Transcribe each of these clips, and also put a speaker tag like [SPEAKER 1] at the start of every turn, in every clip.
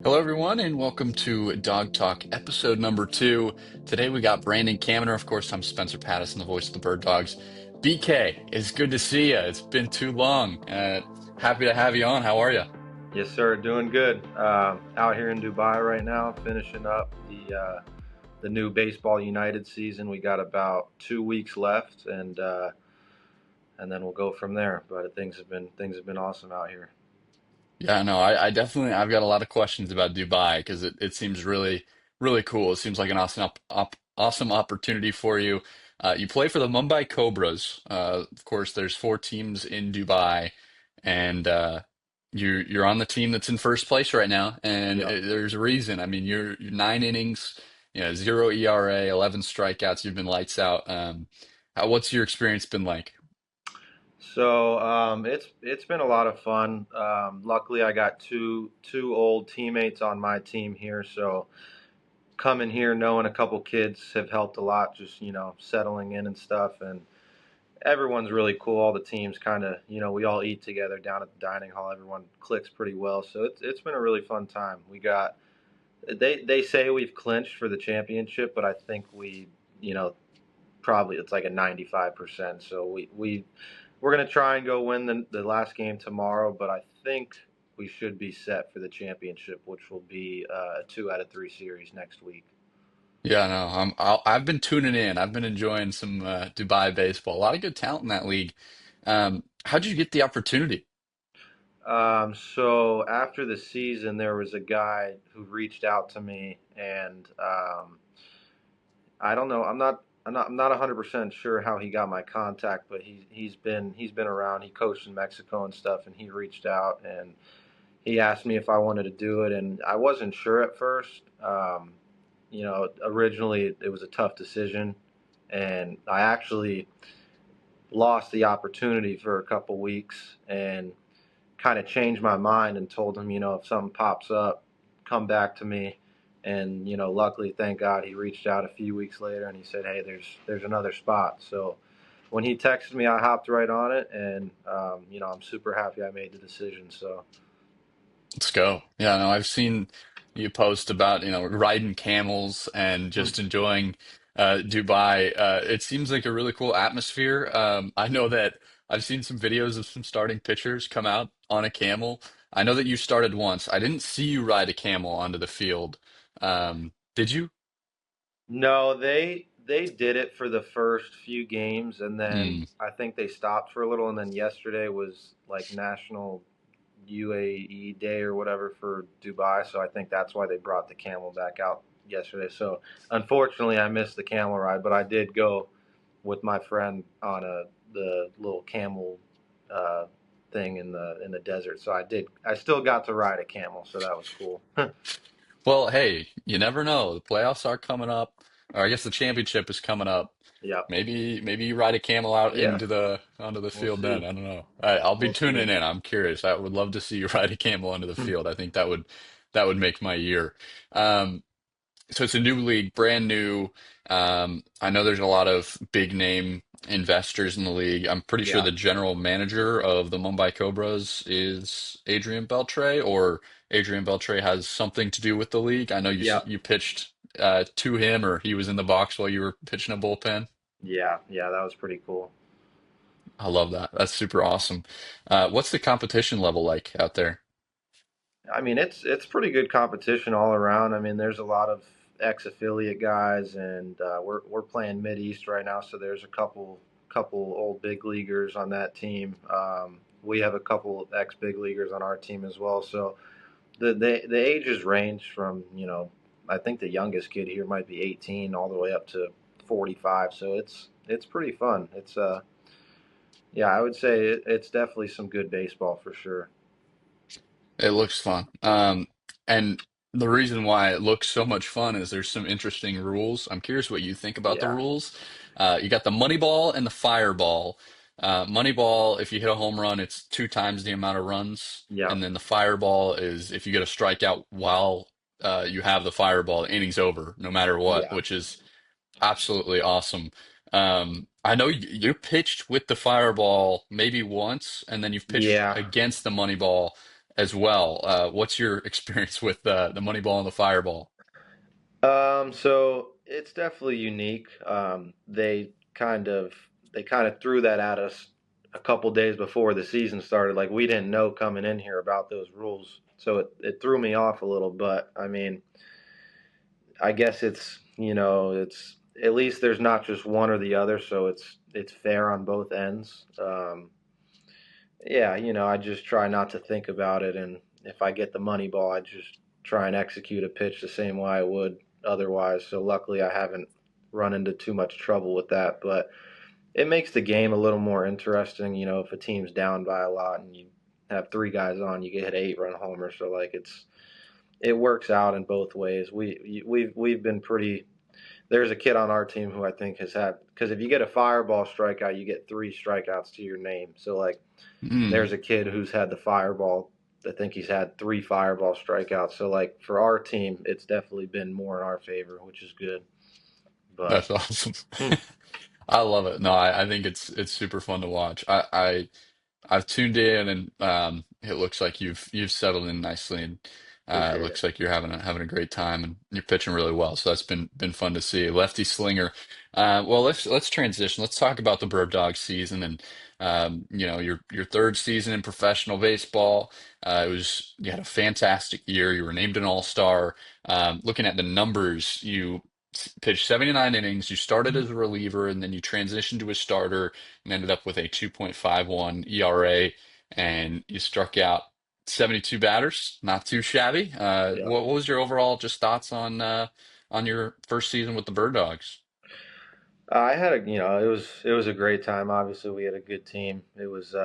[SPEAKER 1] Hello, everyone, and welcome to Dog Talk, episode number two. Today we got Brandon Kaminer. Of course, I'm Spencer Pattison, the voice of the Bird Dogs. BK, it's good to see you. It's been too long. Happy to have you on. How are you?
[SPEAKER 2] Yes, sir. Doing good. Out here in Dubai right now, finishing up the new Baseball United season. We got about 2 weeks left, and then we'll go from there. But things have been awesome out here.
[SPEAKER 1] Yeah, no, I definitely I've got a lot of questions about Dubai because it seems really cool. It seems like an awesome opportunity for you. You play for the Mumbai Cobras. Of course, there's four teams in Dubai, and you're on the team that's in first place right now, and
[SPEAKER 2] Yep.
[SPEAKER 1] there's a reason. I mean, you're 9 innings, zero ERA, 11 strikeouts. You've been lights out. What's your experience been like?
[SPEAKER 2] So it's been a lot of fun. Luckily, I got two old teammates on my team here, so coming here knowing a couple kids have helped a lot. Just settling in and stuff, and everyone's really cool. All the teams kind of, we all eat together down at the dining hall. Everyone clicks pretty well, so it's been a really fun time. They say we've clinched for the championship, but I think you know, probably it's like a 95%. So we're gonna try and go win the last game tomorrow, but I think we should be set for the championship, which will be a 2 out of 3 series next week.
[SPEAKER 1] Yeah, no, I've been tuning in. I've been enjoying some Dubai baseball. A lot of good talent in that league. How'd you get the opportunity?
[SPEAKER 2] So after the season, there was a guy who reached out to me, and I don't know. I'm not 100% sure how he got my contact, but he's been around. He coached in Mexico and stuff, and he reached out and he asked me if I wanted to do it, and I wasn't sure at first. Originally it was a tough decision, and I actually lost the opportunity for a couple weeks, and kind of changed my mind and told him, if something pops up, come back to me. And luckily, thank God, he reached out a few weeks later and he said, "Hey, there's another spot." So when he texted me, I hopped right on it, and I'm super happy I made the decision. So
[SPEAKER 1] Let's go. Yeah, no, I've seen you post about, riding camels and just enjoying Dubai. It seems like a really cool atmosphere. I know that I've seen some videos of some starting pitchers come out on a camel. I know that you started once. I didn't see you ride a camel onto the field. Did you?
[SPEAKER 2] no, they did it for the first few games, and then
[SPEAKER 1] Mm.
[SPEAKER 2] I think they stopped for a little, and then yesterday was like National UAE Day or whatever for Dubai, so I think that's why they brought the camel back out yesterday. So unfortunately, I missed the camel ride, but I did go with my friend on the little camel uh, thing in the desert. So I still got to ride a camel, so that was cool.
[SPEAKER 1] Well, hey, you never know. The playoffs are coming up, or I guess the championship is coming up.
[SPEAKER 2] Yep.
[SPEAKER 1] Maybe you ride a camel out
[SPEAKER 2] Yeah.
[SPEAKER 1] into the onto the
[SPEAKER 2] We'll
[SPEAKER 1] field then.
[SPEAKER 2] see.
[SPEAKER 1] I don't know. I'll be
[SPEAKER 2] We'll
[SPEAKER 1] tuning
[SPEAKER 2] see.
[SPEAKER 1] in. I'm curious. I would love to see you ride a camel onto the field. I think that would make my year. Um, so it's a new league, brand new. I know there's a lot of big name investors in the league. I'm pretty sure
[SPEAKER 2] Yeah.
[SPEAKER 1] the general manager of the Mumbai Cobras is Adrian Beltre, or Adrian Beltre has something to do with the league. I know
[SPEAKER 2] Yeah.
[SPEAKER 1] you pitched to him, or he was in the box while you were pitching a bullpen.
[SPEAKER 2] Yeah. Yeah. That was pretty cool.
[SPEAKER 1] I love that. That's super awesome. What's the competition level like out there?
[SPEAKER 2] I mean, it's pretty good competition all around. I mean, there's a lot of ex-affiliate guys, and we're playing Mid East right now, so there's a couple old big leaguers on that team. We have a couple of ex-big leaguers on our team as well. So the ages range from I think the youngest kid here might be 18 all the way up to 45. So it's pretty fun. Yeah, I would say it's definitely some good baseball for sure.
[SPEAKER 1] It looks fun. And the reason why it looks so much fun is there's some interesting rules. I'm curious what you think about the
[SPEAKER 2] Yeah.
[SPEAKER 1] rules. You got the money ball and the fireball. Money ball, if you hit a home run, it's two times the amount of runs.
[SPEAKER 2] Yeah.
[SPEAKER 1] And then the fireball is if you get a strikeout while you have the fireball, the inning's over, no matter what,
[SPEAKER 2] Yeah.
[SPEAKER 1] which is absolutely awesome. I know you pitched with the fireball maybe once, and then you've pitched
[SPEAKER 2] Yeah.
[SPEAKER 1] against the money ball. as well. What's your experience with the money ball and the fireball?
[SPEAKER 2] So it's definitely unique. They kind of threw that at us a couple days before the season started. Like we didn't know coming in here about those rules, so it threw me off a little. But I mean, I guess it's at least there's not just one or the other, so it's fair on both ends. Yeah, I just try not to think about it, and if I get the money ball, I just try and execute a pitch the same way I would otherwise. So luckily, I haven't run into too much trouble with that, but it makes the game a little more interesting. If a team's down by a lot and you have three guys on, you get hit 8 run homer. So like it works out in both ways. We've been pretty. There's a kid on our team who I think has had because if you get a fireball strikeout, you get 3 strikeouts to your name. So like
[SPEAKER 1] Mm,
[SPEAKER 2] there's a kid who's had the fireball. I think he's had 3 fireball strikeouts. So like for our team, it's definitely been more in our favor, which is good. But
[SPEAKER 1] that's awesome.
[SPEAKER 2] hmm,
[SPEAKER 1] I love it. No, I think it's super fun to watch. I've tuned in and it looks like you've settled in nicely and it
[SPEAKER 2] appreciate it.
[SPEAKER 1] looks like you're having a great time and you're pitching really well. So that's been fun to see. Lefty slinger. Well, let's transition. Let's talk about the Bird Dog season and your third season in professional baseball. You had a fantastic year. You were named an All-Star. Looking at the numbers, you pitched 79 innings. You started as a reliever and then you transitioned to a starter and ended up with a 2.51 ERA, and you struck out 72 batters. Not too shabby.
[SPEAKER 2] Yeah.
[SPEAKER 1] What was your overall just thoughts on your first season with the Bird Dogs?
[SPEAKER 2] I had it was a great time. Obviously, we had a good team. It was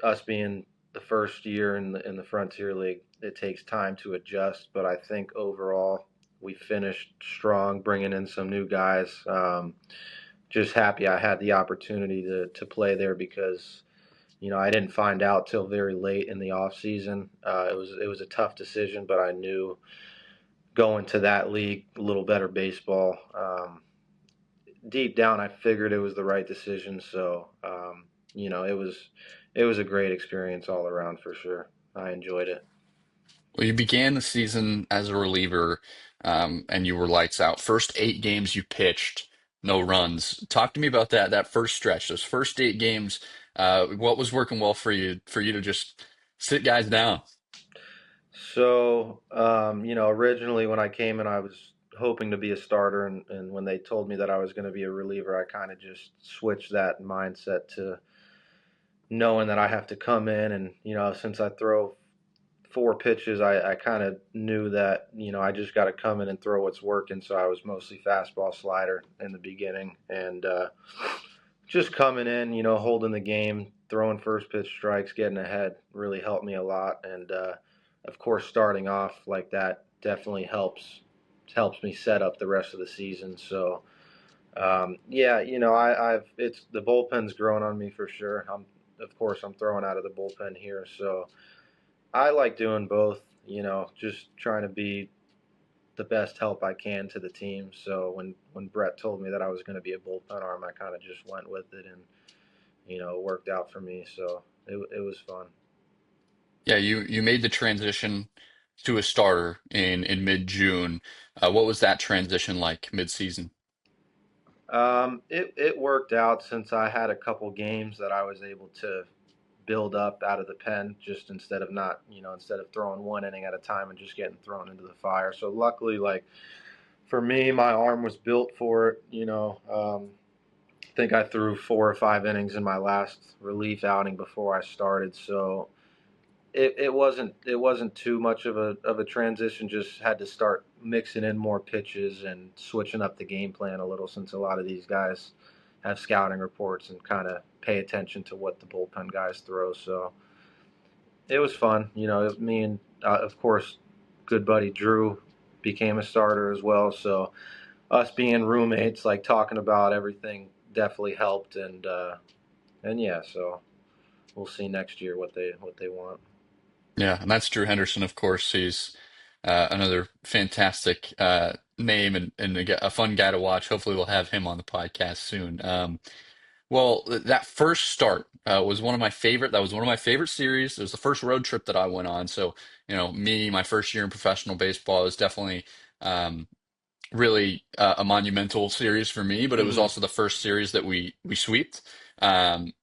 [SPEAKER 2] us being the first year in the Frontier League. It takes time to adjust, but I think overall we finished strong, bringing in some new guys. Just happy I had the opportunity to play there because I didn't find out till very late in the off season. It was a tough decision, but I knew going to that league a little better baseball. Deep down, I figured it was the right decision. So, it was a great experience all around for sure. I enjoyed it.
[SPEAKER 1] Well, you began the season as a reliever, and you were lights out. First 8 games you pitched, no runs. Talk to me about that first stretch, those first 8 games. What was working well for you to just sit guys down?
[SPEAKER 2] So, originally when I came in, I was hoping to be a starter, and when they told me that I was going to be a reliever, I kind of just switched that mindset to knowing that I have to come in and since I throw 4 pitches, I kind of knew that I just got to come in and throw what's working. So I was mostly fastball slider in the beginning, and just coming in, holding the game, throwing first pitch strikes, getting ahead really helped me a lot. And of course, starting off like that definitely helps me set up the rest of the season. So yeah, I've it's the bullpen's growing on me for sure. Of course I'm throwing out of the bullpen here, so I like doing both. Just trying to be the best help I can to the team. So when Brett told me that I was going to be a bullpen arm, I kind of just went with it, and it worked out for me. So it was fun.
[SPEAKER 1] Yeah, you made the transition to a starter in mid-June. What was that transition like mid-season?
[SPEAKER 2] It worked out since I had a couple games that I was able to build up out of the pen just instead of throwing one inning at a time and just getting thrown into the fire. So luckily, like for me, my arm was built for it. I think I threw 4 or 5 innings in my last relief outing before I started, so it wasn't too much of a transition. Just had to start mixing in more pitches and switching up the game plan a little since a lot of these guys have scouting reports and kind of pay attention to what the bullpen guys throw. So it was fun. Me and of course good buddy Drew became a starter as well. So us being roommates, like talking about everything, definitely helped. And yeah, so we'll see next year what they want.
[SPEAKER 1] Yeah, and that's Drew Henderson, of course. He's another fantastic name and a fun guy to watch. Hopefully, we'll have him on the podcast soon. Well, that first start was one of my favorite. That was one of my favorite series. It was the first road trip that I went on. So, my first year in professional baseball was definitely um, really a monumental series for me, but it was
[SPEAKER 2] Hmm.
[SPEAKER 1] also the first series that we sweeped, and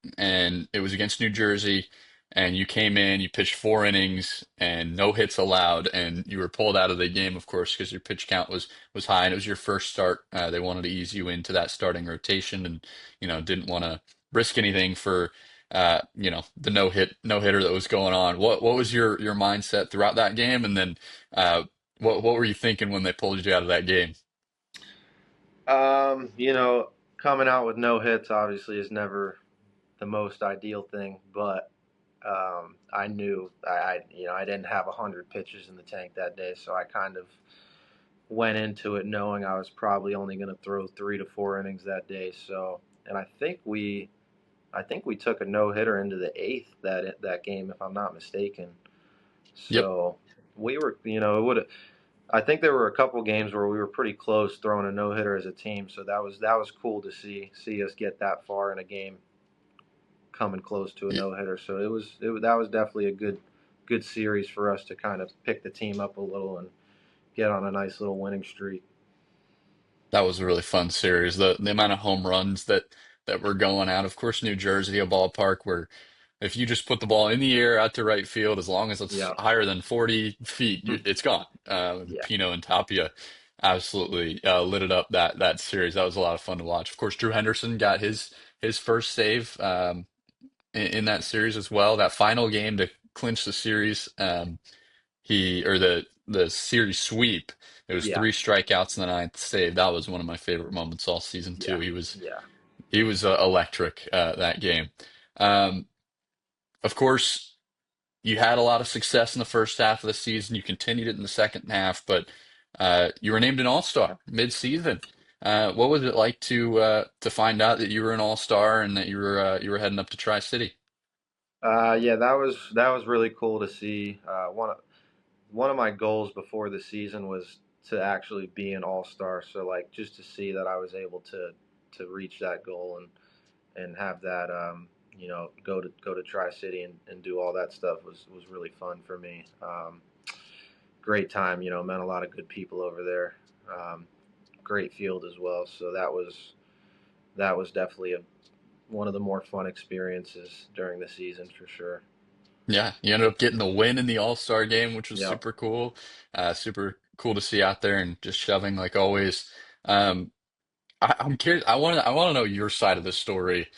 [SPEAKER 1] it was against New Jersey. And you came in, you pitched 4 innings and no hits allowed, and you were pulled out of the game, of course, because your pitch count was high, and it was your first start. They wanted to ease you into that starting rotation, and didn't want to risk anything for the no hitter that was going on. What was your mindset throughout that game, and then what were you thinking when they pulled you out of that game?
[SPEAKER 2] You know, coming out with no hits obviously is never the most ideal thing, but I knew I didn't have 100 pitches in the tank that day, so I kind of went into it knowing I was probably only going to throw 3 to 4 innings that day. So, and I think we took a no hitter into the eighth that game, if I'm not mistaken.
[SPEAKER 1] Yep.
[SPEAKER 2] So we were, it would. I think there were a couple games where we were pretty close throwing a no hitter as a team. So that was cool to see us get that far in a game, coming close to a no hitter. So that was definitely a good series for us to kind of pick the team up a little and get on a nice little winning streak.
[SPEAKER 1] That was a really fun series. The amount of home runs that were going out. Of course, New Jersey, a ballpark where if you just put the ball in the air out to right field, as long as it's
[SPEAKER 2] Yeah,
[SPEAKER 1] higher than 40 feet, it's gone.
[SPEAKER 2] yeah,
[SPEAKER 1] Pino and Tapia absolutely lit it up that series. That was a lot of fun to watch. Of course, Drew Henderson got his first save in that series as well. That final game to clinch the series. He or the series sweep. It was
[SPEAKER 2] yeah,
[SPEAKER 1] 3 strikeouts in the ninth save. That was one of my favorite moments all season too.
[SPEAKER 2] yeah, yeah.
[SPEAKER 1] He was electric that game. Um, of course, you had a lot of success in the first half of the season. You continued it in the second half, but you were named an All-Star mid-season. What was it like to find out that you were an All-Star and that you were heading up to Tri-City?
[SPEAKER 2] Yeah, that was really cool to see. One of my goals before the season was to actually be an all-star. So like just to see that I was able to reach that goal and have that go to Tri City and do all that stuff was really fun for me. Great time, met a lot of good people over there. Great field as well. So that was definitely one of the more fun experiences during the season for sure.
[SPEAKER 1] Yeah, you ended up getting the win in the All-Star game, which was
[SPEAKER 2] Yep.
[SPEAKER 1] super cool. Super cool to see out there and just shoving like always. Um, I'm curious. I want to know your side of the story.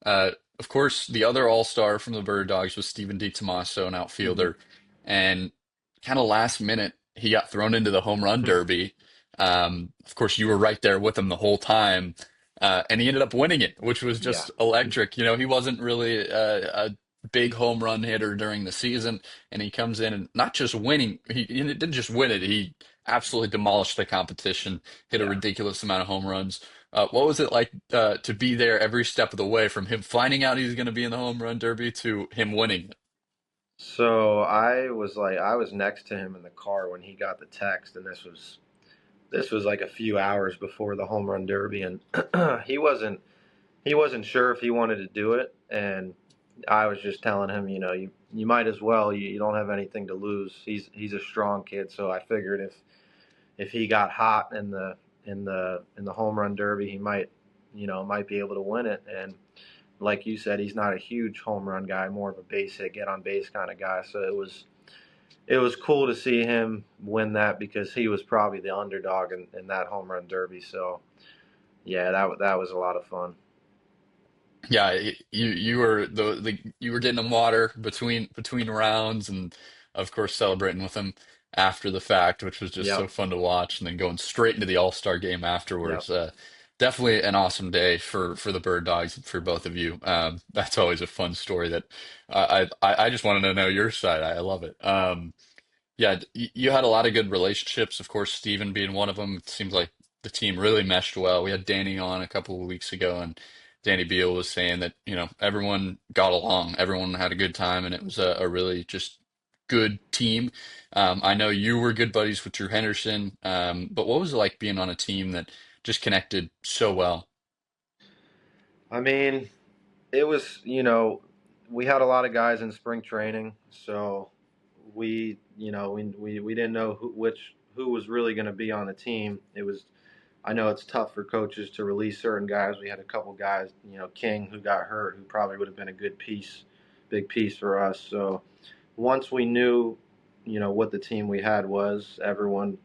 [SPEAKER 1] Uh, of course, the other All-Star from the Bird Dogs was Stephen DiTomaso, an
[SPEAKER 2] Hmm.
[SPEAKER 1] outfielder, and kind of last minute he got thrown into the home run derby. Of course, you were right there with him the whole time, and he ended up winning it, which was
[SPEAKER 2] Yeah.
[SPEAKER 1] just electric. He wasn't really a big home run hitter during the season, and he comes in and not just winning. He didn't just win it. He absolutely demolished the competition, hit a
[SPEAKER 2] Yeah.
[SPEAKER 1] ridiculous amount of home runs. What was it like to be there every step of the way, from him finding out he was going to be in the home run derby to him winning it?
[SPEAKER 2] So I was next to him in the car when he got the text, and this was like a few hours before the home run derby, and he wasn't sure if he wanted to do it, and I was just telling him, you might as well. You don't have anything to lose. He's a strong kid, so I figured if he got hot in the home run derby, he might be able to win it. And like you said, he's not a huge home run guy, more of a base hit, get on base kind of guy. So it was cool to see him win that because he was probably the underdog in that home run derby. So yeah, that was a lot of fun.
[SPEAKER 1] Yeah, you were you were getting him water between rounds, and of course celebrating with him after the fact, which was just so
[SPEAKER 2] Yep,
[SPEAKER 1] fun to watch, and then going straight into the All-Star game
[SPEAKER 2] yep.
[SPEAKER 1] afterwards. Definitely an awesome day for the Bird Dogs and for both of you. That's always a fun story that I just wanted to know your side. I love it. Yeah, you had a lot of good relationships. Of course, Steven being one of them. It seems like the team really meshed well. We had Danny on a couple of weeks ago, and Danny Beal was saying that, everyone got along, everyone had a good time, and it was a really just good team. I know you were good buddies with Drew Henderson, but what was it like being on a team that just connected so well?
[SPEAKER 2] I mean, it was, we had a lot of guys in spring training, so we didn't know who was really going to be on the team. I know it's tough for coaches to release certain guys. We had a couple guys, King, who got hurt, who probably would have been a big piece for us. So once we knew, what the team we had was, everyone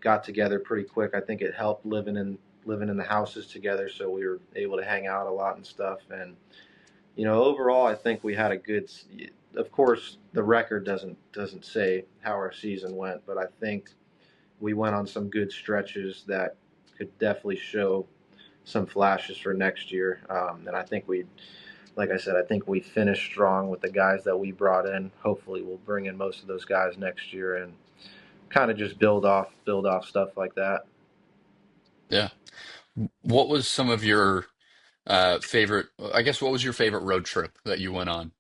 [SPEAKER 2] got together pretty quick. I think it helped living in the houses together, so we were able to hang out a lot and stuff. And overall, I think we had a good. Of course, the record doesn't say how our season went, but I think we went on some good stretches that could definitely show some flashes for next year. And I think like I said, I think we finished strong with the guys that we brought in. Hopefully, we'll bring in most of those guys next year and kind of just build off stuff like that.
[SPEAKER 1] Yeah. What was some of your favorite, I guess, what was your favorite road trip that you went on?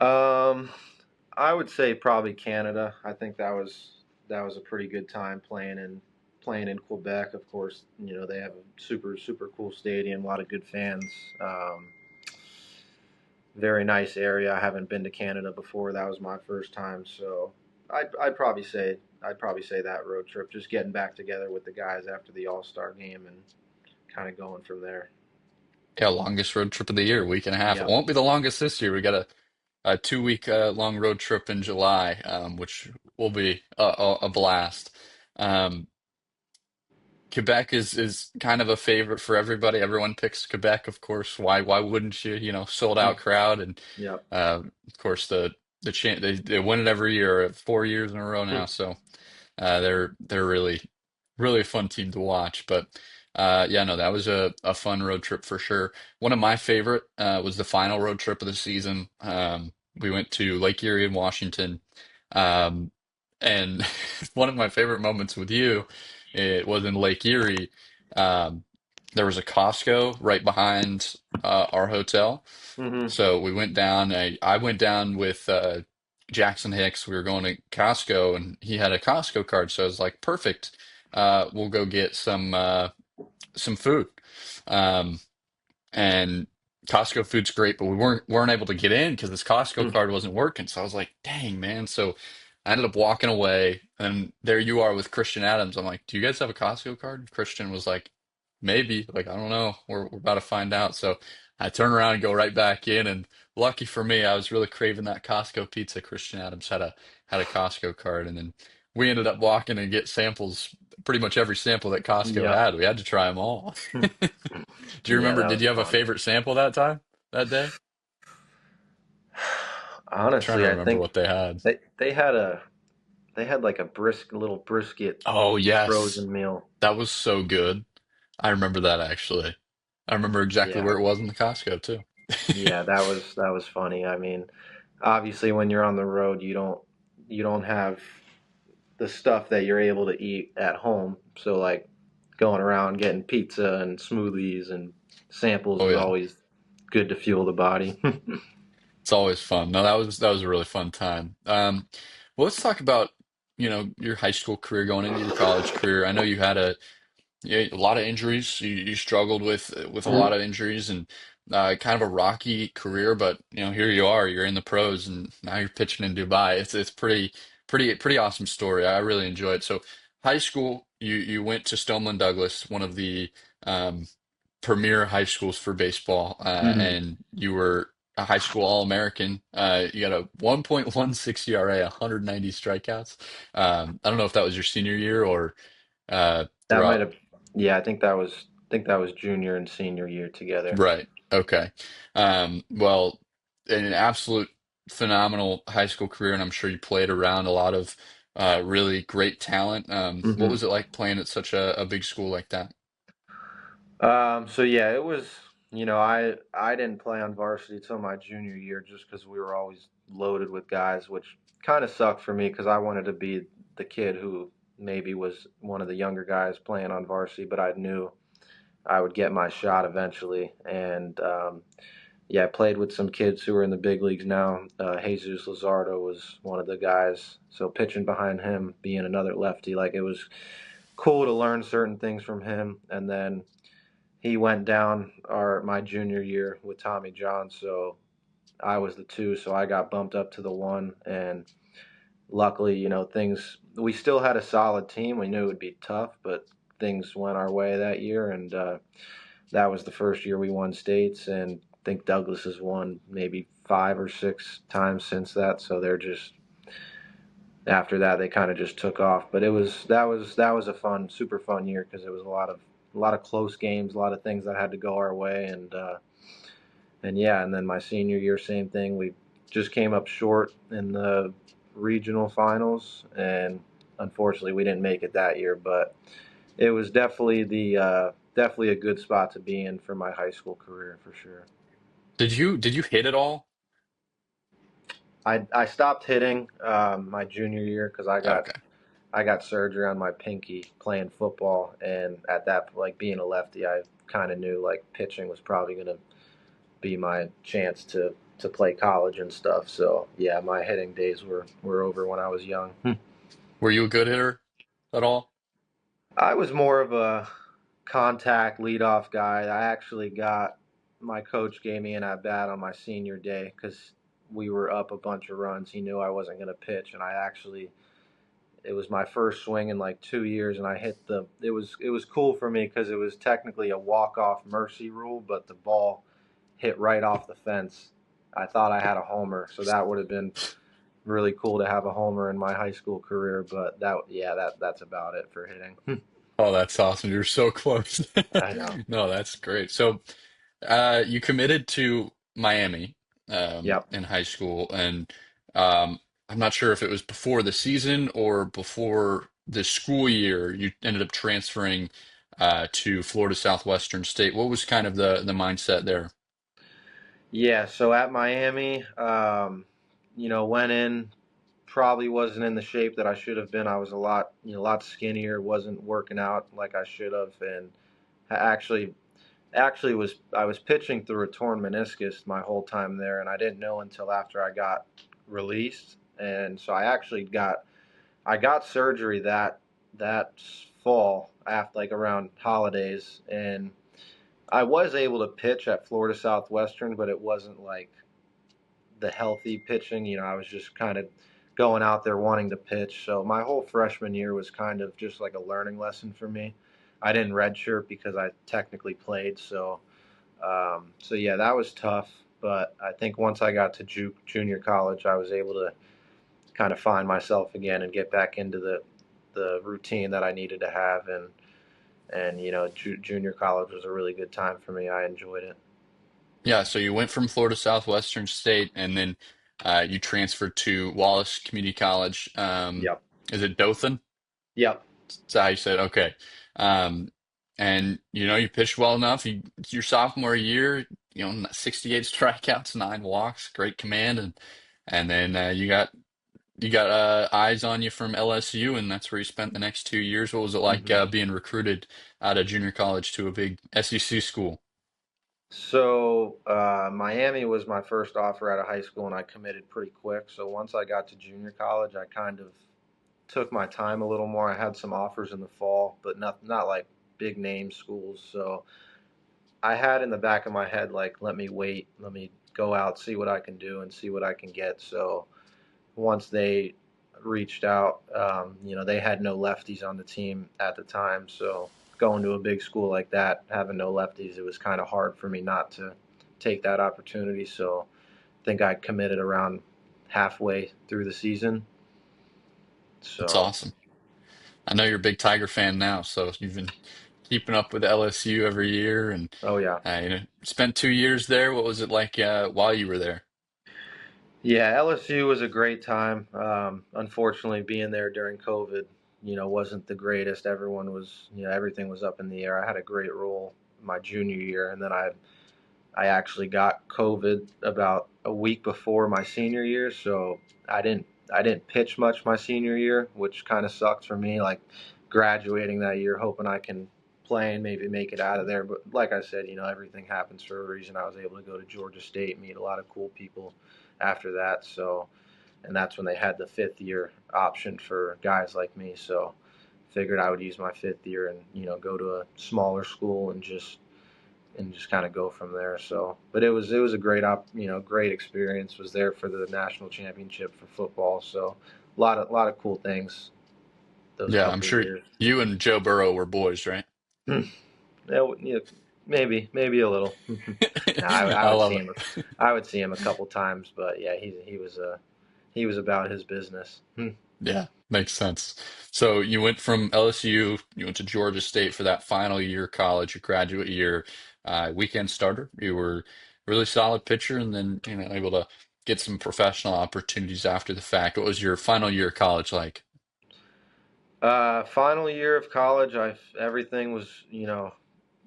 [SPEAKER 2] Um, I would say probably Canada. I think that was a pretty good time playing in Quebec. Of course, they have a super cool stadium, a lot of good fans. Um, Very nice area. I haven't been to Canada before. That was my first time, so I'd probably say that road trip, just getting back together with the guys after the All Star game and kind of going from there.
[SPEAKER 1] Yeah, longest road trip of the year, week and a half. It
[SPEAKER 2] Yep.
[SPEAKER 1] won't be the longest this year. We got a 2 week long road trip in July, which will be a blast. Um, Quebec is kind of a favorite for everybody. Everyone picks Quebec, of course. Why wouldn't you? Sold out crowd, and
[SPEAKER 2] Yep.
[SPEAKER 1] of course they win it every year, 4 years in a row now. So they're really a fun team to watch. But yeah, no, that was a fun road trip for sure. One of my favorite was the final road trip of the season. We went to Lake Erie in Washington. Um, and one of my favorite moments with you, it was in Lake Erie. Um, there was a Costco right behind our hotel.
[SPEAKER 2] Hmm.
[SPEAKER 1] So we went down. I went down with Jackson Hicks. We were going to Costco, and he had a Costco card. So I was like, perfect. We'll go get some food. Um, and Costco food's great, but we weren't able to get in because this Costco card wasn't working. So I was like, dang, man. So I ended up walking away, and there you are with Christian Adams. I'm like, do you guys have a Costco card? Christian was like, maybe. Like, I don't know. We're about to find out. So I turn around and go right back in, and lucky for me, I was really craving that Costco pizza. Christian Adams had a Costco card, and then we ended up walking and get samples, pretty much every sample that Costco
[SPEAKER 2] Yep.
[SPEAKER 1] had. We had to try them all. Do you
[SPEAKER 2] Yeah,
[SPEAKER 1] remember?
[SPEAKER 2] that
[SPEAKER 1] Did
[SPEAKER 2] was
[SPEAKER 1] you have a
[SPEAKER 2] fun.
[SPEAKER 1] favorite sample that time, that day? Trying to
[SPEAKER 2] Honestly, I
[SPEAKER 1] remember
[SPEAKER 2] think
[SPEAKER 1] what they had.
[SPEAKER 2] they had like a little brisket
[SPEAKER 1] Oh, yes.
[SPEAKER 2] frozen meal.
[SPEAKER 1] That was so good. I remember that actually. I remember exactly
[SPEAKER 2] Yeah.
[SPEAKER 1] where it was in the Costco too.
[SPEAKER 2] Yeah, that was funny. I mean, obviously when you're on the road, you don't have the stuff that you're able to eat at home. So like going around getting pizza and smoothies and samples
[SPEAKER 1] Oh
[SPEAKER 2] is
[SPEAKER 1] yeah.
[SPEAKER 2] always good to fuel the body.
[SPEAKER 1] It's always fun. No, that was a really fun time. Well, let's talk about, your high school career going into your college career. I know you had a lot of injuries. You struggled with a lot of injuries and kind of a rocky career, but here you are. You're in the pros, and now you're pitching in Dubai. It's pretty awesome story. I really enjoy it. So, high school, you went to Stoneman Douglas, one of the um, premier high schools for baseball,
[SPEAKER 2] Hmm.
[SPEAKER 1] and you were a high school All-American. You got a 1.16 ERA, 190 strikeouts. I don't know if that was your senior year or
[SPEAKER 2] That might
[SPEAKER 1] throughout.
[SPEAKER 2] have, yeah, I think that was junior and senior year together.
[SPEAKER 1] Right. Okay. Well, an absolute phenomenal high school career, and I'm sure you played around a lot of really great talent. What
[SPEAKER 2] Hmm.
[SPEAKER 1] was it like playing at such a big school like that?
[SPEAKER 2] So yeah, it was, I didn't play on varsity till my junior year just because we were always loaded with guys, which kind of sucked for me because I wanted to be the kid who maybe was one of the younger guys playing on varsity, but I knew I would get my shot eventually. And yeah, I played with some kids who are in the big leagues now. Jesus Luzardo was one of the guys. So pitching behind him, being another lefty, like it was cool to learn certain things from him. And then he went down my junior year with Tommy John, so I was the two, so I got bumped up to the one, and luckily, things we still had a solid team. We knew it would be tough, but things went our way that year, and that was the first year we won states, and I think Douglas has won maybe 5 or 6 times since that. So they're just after that they kind of just took off. But that was a fun, super fun year because it was a lot of close games, a lot of things that had to go our way, and yeah, and then my senior year, same thing. We just came up short in the regional finals, and unfortunately, we didn't make it that year. But it was definitely a good spot to be in for my high school career for sure.
[SPEAKER 1] Did you hit it all?
[SPEAKER 2] I stopped hitting my junior year because
[SPEAKER 1] Okay.
[SPEAKER 2] I got surgery on my pinky playing football, and at that like being a lefty, I kind of knew like pitching was probably gonna be my chance to play college and stuff. So yeah, my hitting days were over when I was young.
[SPEAKER 1] Were you a good hitter at all?
[SPEAKER 2] I was more of a contact leadoff guy. I actually got my coach gave me an at bat on my senior day because we were up a bunch of runs. He knew I wasn't going to pitch, and I actually it was my first swing in like 2 years, and I hit the. It was cool for me because it was technically a walk off mercy rule, but the ball hit right off the fence. I thought I had a homer, so that would have been really cool to have a homer in my high school career. But that's about it for hitting.
[SPEAKER 1] Oh, that's awesome. You're so close.
[SPEAKER 2] I know.
[SPEAKER 1] No, that's great. So, you committed to Miami
[SPEAKER 2] Yep.
[SPEAKER 1] in high school, and I'm not sure if it was before the season or before the school year. You ended up transferring to Florida Southwestern State. What was kind of the mindset there?
[SPEAKER 2] Yeah, so at Miami, went in, probably wasn't in the shape that I should have been. I was a lot skinnier, wasn't working out like I should have, and I actually I was pitching through a torn meniscus my whole time there, and I didn't know until after I got released, and so I got surgery that fall after like around holidays, and I was able to pitch at Florida Southwestern, but it wasn't like the healthy pitching. I was just kind of going out there wanting to pitch. So my whole freshman year was kind of just like a learning lesson for me. I didn't redshirt because I technically played. So yeah, that was tough. But I think once I got to junior college, I was able to kind of find myself again and get back into the routine that I needed to have. And junior college was a really good time for me. I enjoyed it.
[SPEAKER 1] Yeah, so you went from Florida Southwestern State, and then you transferred to Wallace Community College.
[SPEAKER 2] Yep.
[SPEAKER 1] Is it Dothan?
[SPEAKER 2] Yep.
[SPEAKER 1] So how you said, okay. Um, and you pitched well enough. Your sophomore year, 68 strikeouts, 9 walks, great command, and then you got eyes on you from LSU, and that's where you spent the next 2 years. What was it like
[SPEAKER 2] hmm
[SPEAKER 1] being recruited out of junior college to a big SEC school?
[SPEAKER 2] So Miami was my first offer out of high school, and I committed pretty quick. So once I got to junior college, I kind of took my time a little more. I had some offers in the fall, but not like big name schools. So I had in the back of my head like, let me wait, let me go out, see what I can do, and see what I can get. So once they reached out, they had no lefties on the team at the time. So going to a big school like that, having no lefties, it was kind of hard for me not to take that opportunity. So I think I committed around halfway through the season.
[SPEAKER 1] That's
[SPEAKER 2] So,
[SPEAKER 1] awesome. I know you're a big Tiger fan now, so you've been keeping up with LSU every year, and
[SPEAKER 2] oh yeah.
[SPEAKER 1] spent 2 years there. What was it like while you were there?
[SPEAKER 2] Yeah, LSU was a great time. Unfortunately, being there during COVID, wasn't the greatest. Everything was up in the air. I had a great role my junior year, and then I actually got COVID about a week before my senior year, so I didn't pitch much my senior year, which kind of sucked for me. Like graduating that year, hoping I can play and maybe make it out of there. But like I said, everything happens for a reason. I was able to go to Georgia State, meet a lot of cool people after that. So, and that's when they had the 5th year option for guys like me. So, figured I would use my 5th year and go to a smaller school and just and just kind of go from there. So, but it was a great experience. Was there for the national championship for football. So, lot of cool things those
[SPEAKER 1] Yeah, I'm
[SPEAKER 2] couple
[SPEAKER 1] sure
[SPEAKER 2] years.
[SPEAKER 1] you and Joe Burrow were boys, right?
[SPEAKER 2] Yeah, maybe a little. No, I
[SPEAKER 1] I
[SPEAKER 2] would
[SPEAKER 1] love
[SPEAKER 2] see him.
[SPEAKER 1] it.
[SPEAKER 2] I would see him a couple times, but yeah, he was about his business.
[SPEAKER 1] Yeah, makes sense. So you went from LSU, you went to Georgia State for that final year of college, your graduate year, weekend starter. You were a really solid pitcher, and then able to get some professional opportunities after the fact. What was your final year of college like?
[SPEAKER 2] Final year of college, I everything was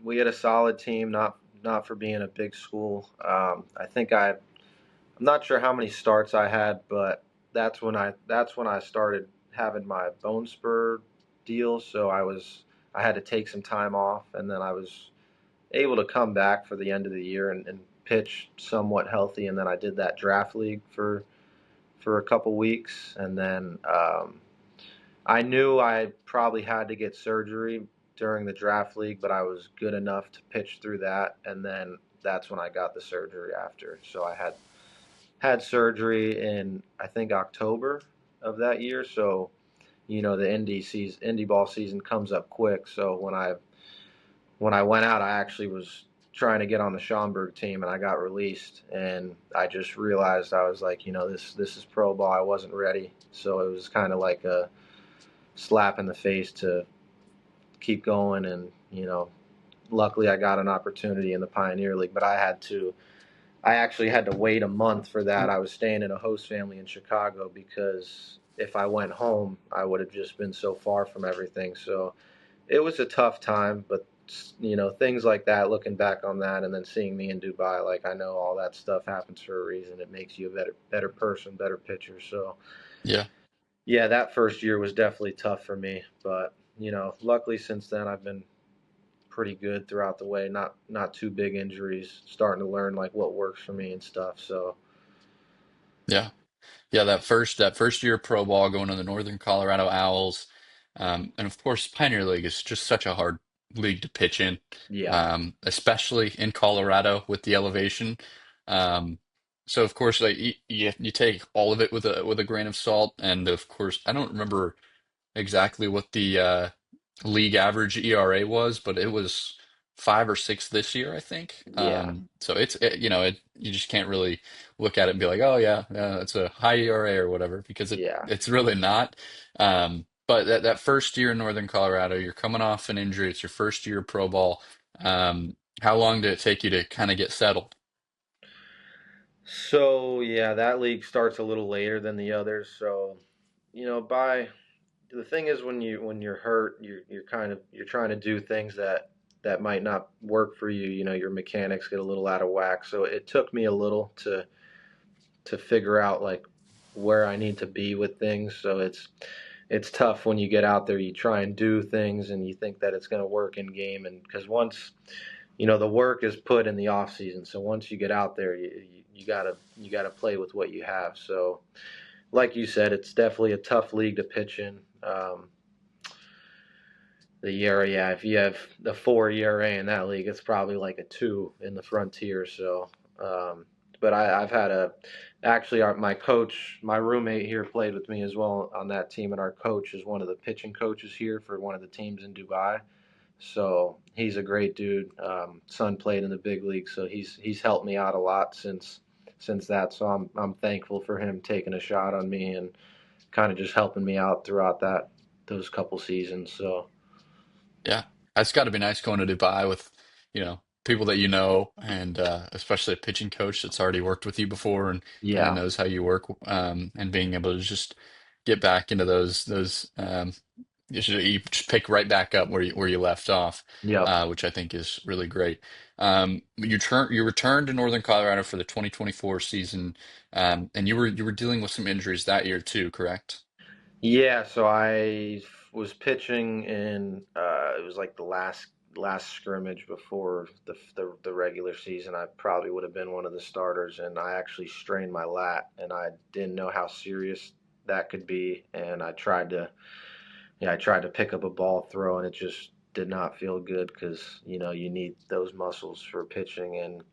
[SPEAKER 2] we had a solid team, not for being a big school. I'm not sure how many starts I had, but that's when I started having my bone spur deal. So I had to take some time off, and then I was able to come back for the end of the year and pitch somewhat healthy. And then I did that draft league for a couple weeks, and then I knew I probably had to get surgery during the draft league, but I was good enough to pitch through that, and then that's when I got the surgery after. So I had surgery in I think October of that year. So the indie ball season comes up quick. So when I went out, I actually was trying to get on the Schaumburg team, and I got released, and I just realized I was like, this is pro ball. I wasn't ready, so it was kind of like a slap in the face to keep going, and luckily I got an opportunity in the Pioneer League, but I actually had to wait a month for that. I was staying in a host family in Chicago because if I went home, I would have just been so far from everything. So it was a tough time, but things like that, looking back on that and then seeing me in Dubai, like I know all that stuff happens for a reason. It makes you a better person, better pitcher. So
[SPEAKER 1] Yeah.
[SPEAKER 2] yeah, that first year was definitely tough for me, but luckily since then I've been pretty good throughout the way. Not too big injuries. Starting to learn like what works for me and stuff. So
[SPEAKER 1] Yeah. Yeah, that first year of pro ball going to the Northern Colorado Owls, and of course Pioneer League is just such a hard league to pitch in,
[SPEAKER 2] yeah,
[SPEAKER 1] especially in Colorado with the elevation. Um, so of course, like you take all of it with a grain of salt, and of course I don't remember exactly what the league average ERA was, but it was 5 or 6 this year, I think.
[SPEAKER 2] yeah,
[SPEAKER 1] So you just can't really look at it and be like, oh yeah, it's a high ERA or whatever, because
[SPEAKER 2] yeah.
[SPEAKER 1] it's really not. But that first year in Northern Colorado, you're coming off an injury. It's your first year of pro ball. How long did it take you to kind of get settled?
[SPEAKER 2] So yeah, that league starts a little later than the others. So by the thing is when you're hurt, you're trying to do things that might not work for you. Your mechanics get a little out of whack. So it took me a little to figure out like where I need to be with things. So it's tough when you get out there, you try and do things and you think that it's going to work in game, and because once the work is put in the off season, so once you get out there, you gotta play with what you have. So like you said, it's definitely a tough league to pitch in. The ERA, yeah, if you have the 4 ERA in that league, it's probably like a 2 in the Frontier. So, but I've had actually my coach, my roommate here played with me as well on that team, and our coach is one of the pitching coaches here for one of the teams in Dubai. So he's a great dude. Son played in the big league, so he's helped me out a lot since that. So I'm thankful for him taking a shot on me and kind of just helping me out throughout those couple seasons. So
[SPEAKER 1] Yeah, it's got to be nice going to Dubai with, people that you know, and especially a pitching coach that's already worked with you before and kind of
[SPEAKER 2] yeah,
[SPEAKER 1] knows how you work, and being able to just get back into those you just pick right back up where you left off,
[SPEAKER 2] yep.
[SPEAKER 1] which I think is really great. You returned to Northern Colorado for the 2024 season, and you were dealing with some injuries that year too, correct?
[SPEAKER 2] Yeah, so I was pitching in it was like the last scrimmage before the regular season. I probably would have been one of the starters, and I actually strained my lat, and I didn't know how serious that could be. And I tried to pick up a ball throw, and it just did not feel good because you need those muscles for pitching. And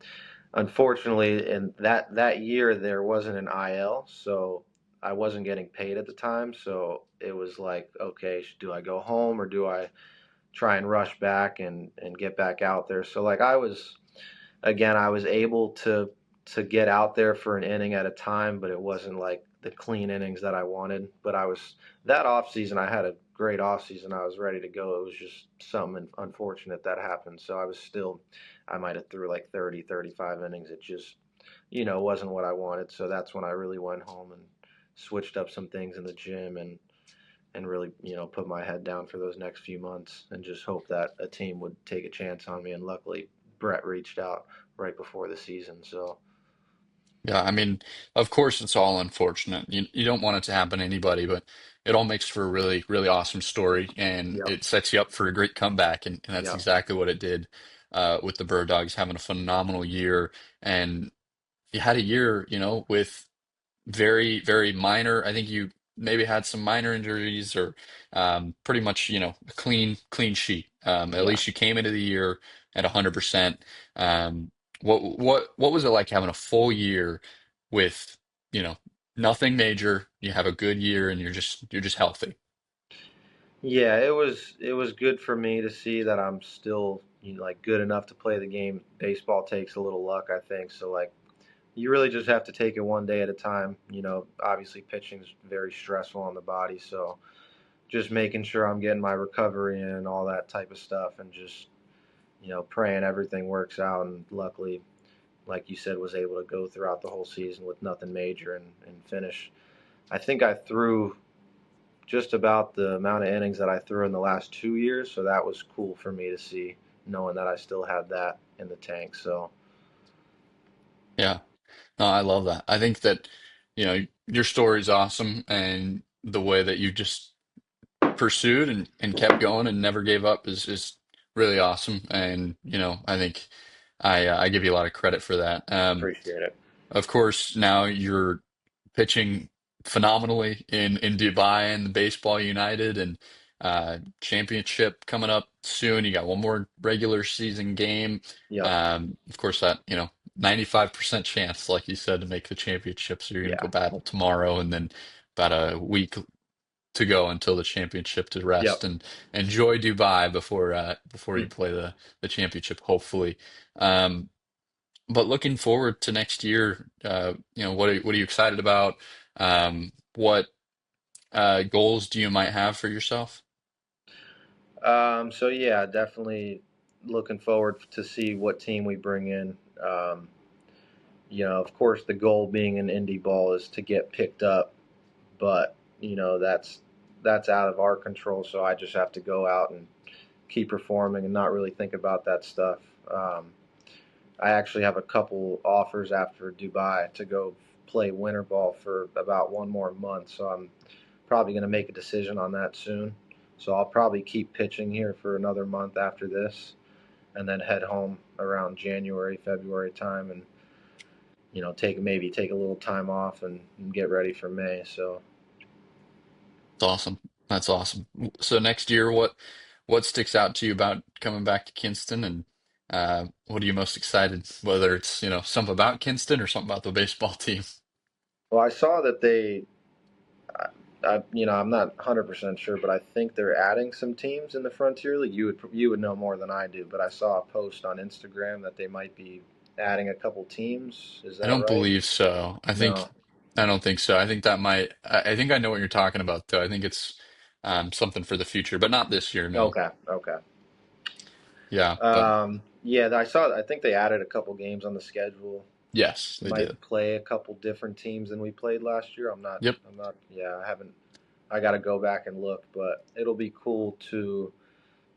[SPEAKER 2] unfortunately, in that year there wasn't an IL, so I wasn't getting paid at the time. So it was like, okay, do I go home or do I try and rush back and get back out there? So like I was able to get out there for an inning at a time, but it wasn't like the clean innings that I wanted. But that off season, I had a great off season. I was ready to go. It was just something unfortunate that happened. So I might have threw like 30, 35 innings. It just, wasn't what I wanted. So that's when I really went home and switched up some things in the gym and really, put my head down for those next few months and just hope that a team would take a chance on me. And luckily, Brett reached out right before the season. So,
[SPEAKER 1] Yeah, I mean, of course, it's all unfortunate. You don't want it to happen to anybody, but it all makes for a really, really awesome story, and
[SPEAKER 2] yep,
[SPEAKER 1] it sets you up for a great comeback, and that's
[SPEAKER 2] yep,
[SPEAKER 1] exactly what it did with the Bird Dogs having a phenomenal year. And you had a year, with very, very minor. I think you maybe had some minor injuries or pretty much, a clean sheet. At
[SPEAKER 2] yeah.
[SPEAKER 1] least you came into the year at 100%. Um, what was it like having a full year with, you know, nothing major? You have a good year and you're just healthy.
[SPEAKER 2] Yeah, it was good for me to see that I'm still like good enough to play the game. Baseball takes a little luck, I think. So like you really just have to take it one day at a time. Obviously pitching's very stressful on the body, so just making sure I'm getting my recovery in and all that type of stuff, and just praying everything works out. And luckily, like you said, was able to go throughout the whole season with nothing major and finish. I think I threw just about the amount of innings that I threw in the last 2 years, so that was cool for me to see, knowing that I still had that in the tank. So
[SPEAKER 1] Yeah. No, I love that. I think that, your story's awesome and the way that you just pursued and kept going and never gave up is really awesome. And I think I give you a lot of credit for that.
[SPEAKER 2] appreciate it.
[SPEAKER 1] Of course, now you're pitching phenomenally in Dubai and the Baseball United and championship coming up soon. You got one more regular season game.
[SPEAKER 2] Yep.
[SPEAKER 1] Of course, that 95% chance, like you said, to make the championship. So you're going to
[SPEAKER 2] Yeah.
[SPEAKER 1] go battle tomorrow and then about a week to go until the championship to rest
[SPEAKER 2] Yep.
[SPEAKER 1] and enjoy Dubai before you
[SPEAKER 2] Hmm.
[SPEAKER 1] play the championship, hopefully. Um, but looking forward to next year, what are you excited about? What goals do you might have for yourself?
[SPEAKER 2] So yeah, definitely looking forward to see what team we bring in. Of course, the goal being an indie ball is to get picked up, but that's out of our control. So I just have to go out and keep performing and not really think about that stuff. Um, I actually have a couple offers after Dubai to go play winter ball for about one more month, so I'm probably going to make a decision on that soon. So I'll probably keep pitching here for another month after this, and then head home around January, February time, and take a little time off and get ready for May. So
[SPEAKER 1] It's awesome. That's awesome. So next year, what sticks out to you about coming back to Kinston, and what are you most excited? Whether it's something about Kinston or something about the baseball team.
[SPEAKER 2] well, I saw that I'm not 100% sure, but I think they're adding some teams in the Frontier League. You would know more than I do, but I saw a post on Instagram that they might be adding a couple teams. Is
[SPEAKER 1] I
[SPEAKER 2] that
[SPEAKER 1] don't
[SPEAKER 2] right?
[SPEAKER 1] believe so.
[SPEAKER 2] No.
[SPEAKER 1] I don't think so. I think that might. I think I know what you're talking about, though. I think it's something for the future, but not this year. No.
[SPEAKER 2] Okay. Okay.
[SPEAKER 1] Yeah, but
[SPEAKER 2] Yeah, I saw. I think they added a couple games on the schedule.
[SPEAKER 1] yes, they
[SPEAKER 2] Might
[SPEAKER 1] did.
[SPEAKER 2] play a couple different teams than we played last year. I'm not.
[SPEAKER 1] Yep.
[SPEAKER 2] I'm not. Yeah, I haven't. I got to go back and look, but it'll be cool to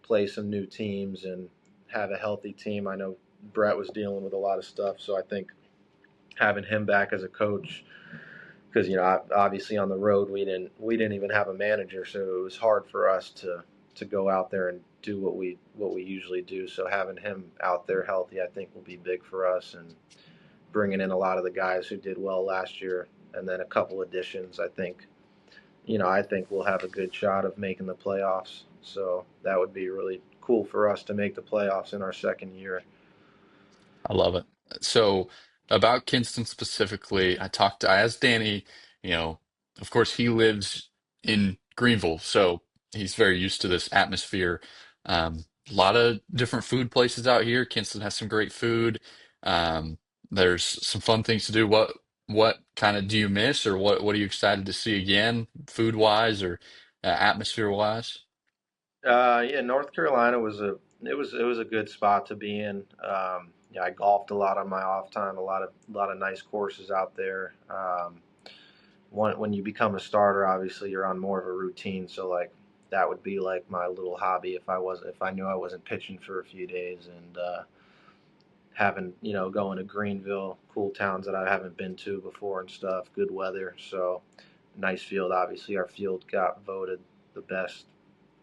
[SPEAKER 2] play some new teams and have a healthy team. I know Brett was dealing with a lot of stuff, so I think having him back as a coach, because obviously on the road we didn't even have a manager, so it was hard for us to go out there and do what we usually do. So having him out there healthy, I think will be big for us, and bringing in a lot of the guys who did well last year, and then a couple additions. I think we'll have a good shot of making the playoffs. So that would be really cool for us to make the playoffs in our second year.
[SPEAKER 1] I love it. So about Kinston specifically, I asked Danny, you know, of course he lives in Greenville, so he's very used to this atmosphere. A lot of different food places out here. Kinston has some great food. Um, there's some fun things to do. What kind of do you miss, or what are you excited to see again, food wise or atmosphere wise?
[SPEAKER 2] Yeah, North Carolina was it was a good spot to be in. Yeah, I golfed a lot on my off time. A lot of nice courses out there. When you become a starter, obviously you're on more of a routine. So like that would be like my little hobby if I knew I wasn't pitching for a few days and having going to Greenville, cool towns that I haven't been to before and stuff. Good weather, so nice field. Obviously, our field got voted the best,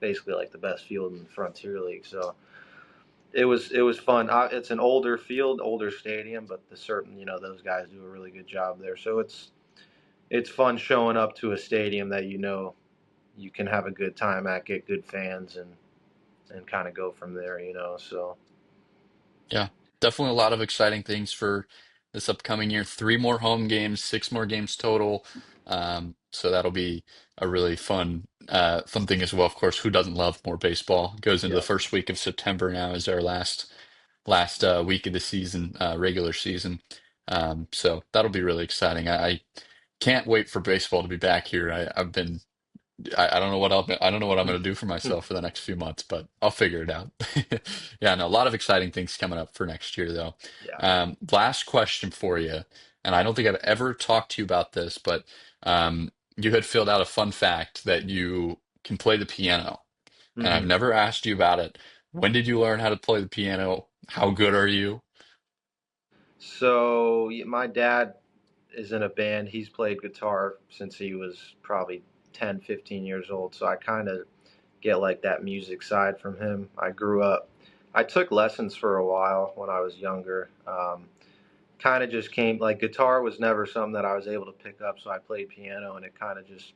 [SPEAKER 2] basically like the best field in the Frontier League. So it was fun. It's an older field, older stadium, but the certain those guys do a really good job there. So it's fun showing up to a stadium that you can have a good time at, get good fans, and kind of go from there. So
[SPEAKER 1] Yeah, definitely a lot of exciting things for this upcoming year. Three more home games, six more games total. So that'll be a really fun thing as well. Of course, who doesn't love more baseball? Goes into the
[SPEAKER 2] yeah,
[SPEAKER 1] first week of September now is our last week of the season, regular season. So that'll be really exciting. I can't wait for baseball to be back here. I don't know I don't know what I'm going to do for myself for the next few months, but I'll figure it out. Yeah, no, a lot of exciting things coming up for next year, though.
[SPEAKER 2] yeah.
[SPEAKER 1] Last question for you, and I don't think I've ever talked to you about this, but you had filled out a fun fact that you can play the piano, and I've
[SPEAKER 2] hmm
[SPEAKER 1] never asked you about it. When did you learn how to play the piano? How good are you?
[SPEAKER 2] So my dad is in a band. He's played guitar since he was probably 10, 15 years old. So I kind of get like that music side from him. I took lessons for a while when I was younger. Kind of just came like guitar was never something that I was able to pick up. So I played piano and it kind of just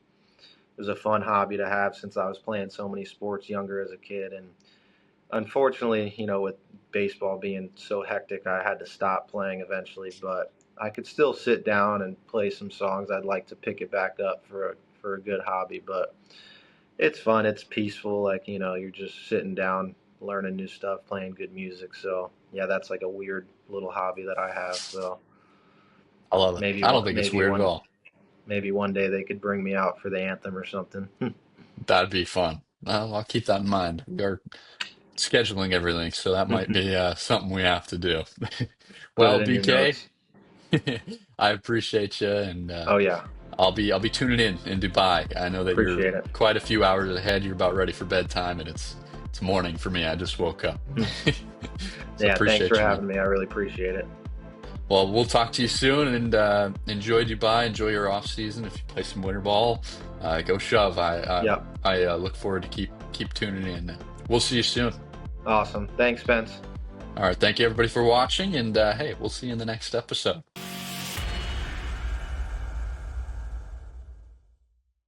[SPEAKER 2] it was a fun hobby to have since I was playing so many sports younger as a kid. And unfortunately, with baseball being so hectic, I had to stop playing eventually. But I could still sit down and play some songs. I'd like to pick it back up for a good hobby, but it's fun. It's peaceful. Like you're just sitting down, learning new stuff, playing good music. So yeah, that's like a weird little hobby that I have. So
[SPEAKER 1] I love it.
[SPEAKER 2] maybe
[SPEAKER 1] I don't
[SPEAKER 2] one,
[SPEAKER 1] think it's
[SPEAKER 2] maybe
[SPEAKER 1] weird at
[SPEAKER 2] one,
[SPEAKER 1] all.
[SPEAKER 2] maybe one day they could bring me out for the anthem or something.
[SPEAKER 1] That'd be fun. I'll keep that in mind. We are scheduling everything, so that might be something we have to do.
[SPEAKER 2] Put it
[SPEAKER 1] Well,
[SPEAKER 2] in your
[SPEAKER 1] BK,
[SPEAKER 2] notes.
[SPEAKER 1] I appreciate you, and
[SPEAKER 2] Oh yeah,
[SPEAKER 1] I'll be tuning in Dubai. I know that you're
[SPEAKER 2] appreciate it.
[SPEAKER 1] quite a few hours ahead. You're about ready for bedtime, and it's morning for me. I just woke up, so
[SPEAKER 2] Yeah, thanks for
[SPEAKER 1] appreciate you, man.
[SPEAKER 2] having me. I really appreciate it.
[SPEAKER 1] Well, we'll talk to you soon, and enjoy Dubai. Enjoy your off season. If you play some winter ball, go shove.
[SPEAKER 2] Yep.
[SPEAKER 1] I look forward to keep tuning in. We'll see you soon.
[SPEAKER 2] Awesome. Thanks, Spence.
[SPEAKER 1] All right, thank you everybody for watching, and hey, we'll see you in the next episode.